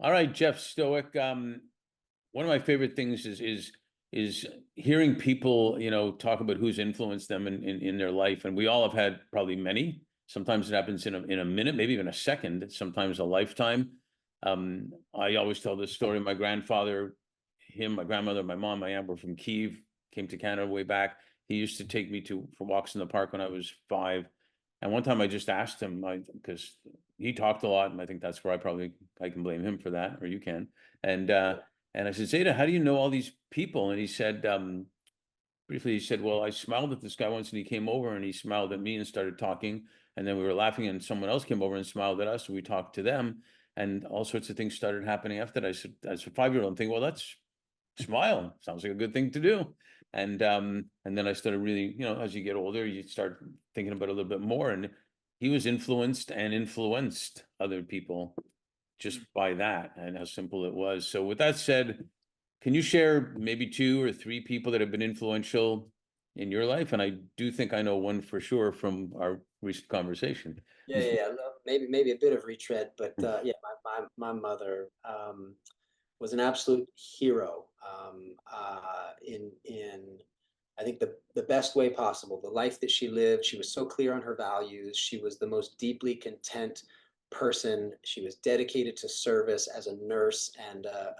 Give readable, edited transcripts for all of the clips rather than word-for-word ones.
All right, Jeff Stoic. One of my favorite things is hearing people, talk about who's influenced them in their life. And we all have had probably many. Sometimes it happens in a minute, maybe even a second, sometimes a lifetime. I always tell this story. My grandfather, my grandmother, my mom, my aunt were from Kyiv, came to Canada way back. He used to take me for walks in the park when I was 5. And one time I just asked him, because he talked a lot, and I think that's where I can blame him for that, or you can. And and I said, Zeta, how do you know all these people? And he said, briefly, he said, well, I smiled at this guy once, and he came over and he smiled at me and started talking. And then we were laughing, and someone else came over and smiled at us, and we talked to them, and all sorts of things started happening after that. I said, as a 5-year-old, I'm thinking, well, that's smile. Sounds like a good thing to do. And then I started really, as you get older, you start thinking about it a little bit more. And he was influenced and influenced other people just by that, and how simple it was. So with that said, can you share maybe 2 or 3 people that have been influential in your life? And I do think I know one for sure from our recent conversation. Yeah. Maybe a bit of retread, but yeah, my mother was an absolute hero in I think the best way possible. The life that she lived, she was so clear on her values. She was the most deeply content person. She was dedicated to service as a nurse and a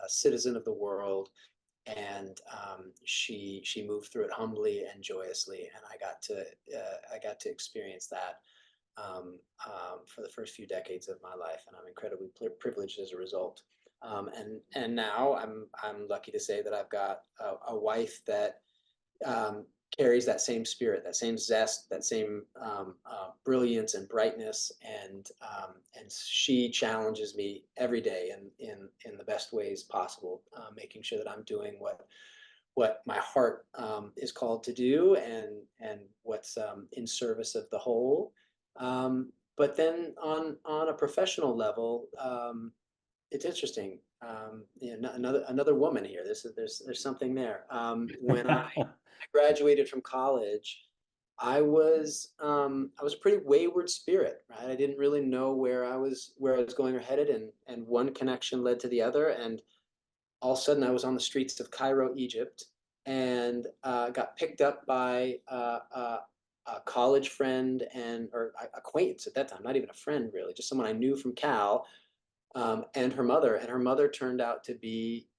citizen of the world. And she moved through it humbly and joyously, and I got to experience that for the first few decades of my life, and I'm incredibly privileged as a result. And now I'm lucky to say that I've got a wife that carries that same spirit, that same zest, that same brilliance and brightness, and she challenges me every day in the best ways possible, making sure that I'm doing what my heart is called to do, and what's in service of the whole. But then on a professional level, it's interesting. Another woman here. There's something there. When I graduated from college, I was a pretty wayward spirit, right? I didn't really know where I was going or headed, and one connection led to the other, and all of a sudden I was on the streets of Cairo, Egypt, and got picked up by a college friend or acquaintance at that time, not even a friend really, just someone I knew from Cal, and her mother. And her mother turned out to be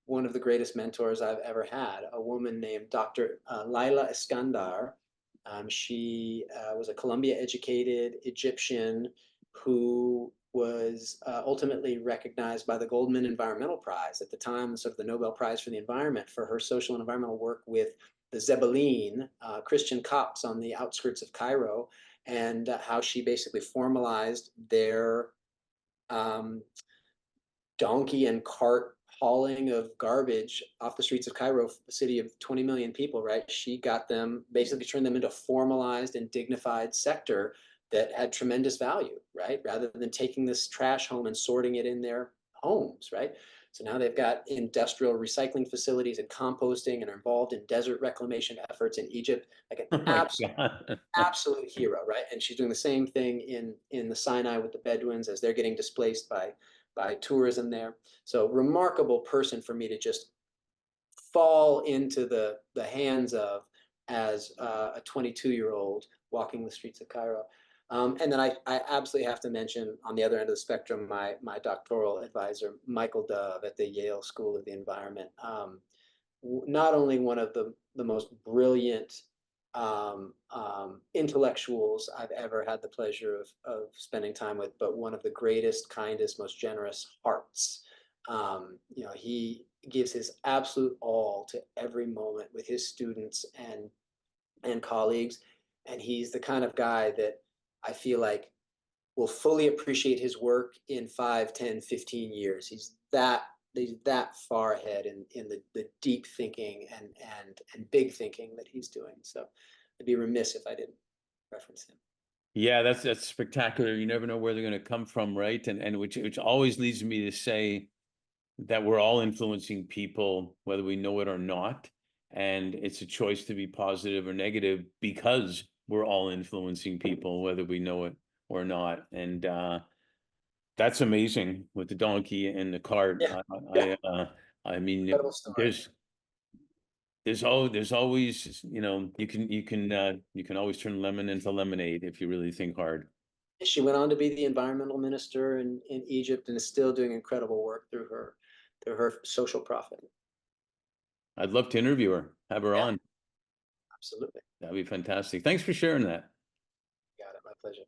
one of the greatest mentors I've ever had, a woman named Dr. Laila Iskandar. She was a Columbia-educated Egyptian who was ultimately recognized by the Goldman Environmental Prize, at the time sort of the Nobel Prize for the Environment, for her social and environmental work with the Zebelin, Christian Copts on the outskirts of Cairo, and how she basically formalized their donkey and cart hauling of garbage off the streets of Cairo, a city of 20 million people, right? She got them, basically turned them into a formalized and dignified sector that had tremendous value, right? Rather than taking this trash home and sorting it in their homes, right? So now they've got industrial recycling facilities and composting, and are involved in desert reclamation efforts in Egypt, like an Oh my God. absolute hero, right? And she's doing the same thing in the Sinai with the Bedouins as they're getting displaced by tourism there. So remarkable person for me to just fall into the hands of as a 22-year-old walking the streets of Cairo. And then I absolutely have to mention, on the other end of the spectrum, my doctoral advisor, Michael Dove at the Yale School of the Environment. Not only one of the most brilliant intellectuals I've ever had the pleasure of spending time with, but one of the greatest, kindest, most generous hearts. He gives his absolute all to every moment with his students and colleagues. And he's the kind of guy that I feel like will fully appreciate his work in 5, 10, 15 years. He's that far ahead in the deep thinking and big thinking that he's doing. So I'd be remiss if I didn't reference him. Yeah, that's spectacular. You never know where they're going to come from, right? And which always leads me to say that we're all influencing people, whether we know it or not. And it's a choice to be positive or negative, because we're all influencing people, whether we know it or not. And That's amazing with the donkey and the cart. Yeah, yeah, I mean, incredible story. there's always, you know, you can always turn lemon into lemonade if you really think hard. She went on to be the environmental minister in Egypt and is still doing incredible work through her social profit. I'd love to interview her, have her Yeah, on. absolutely. That'd be fantastic. Thanks for sharing that. Got it. My pleasure.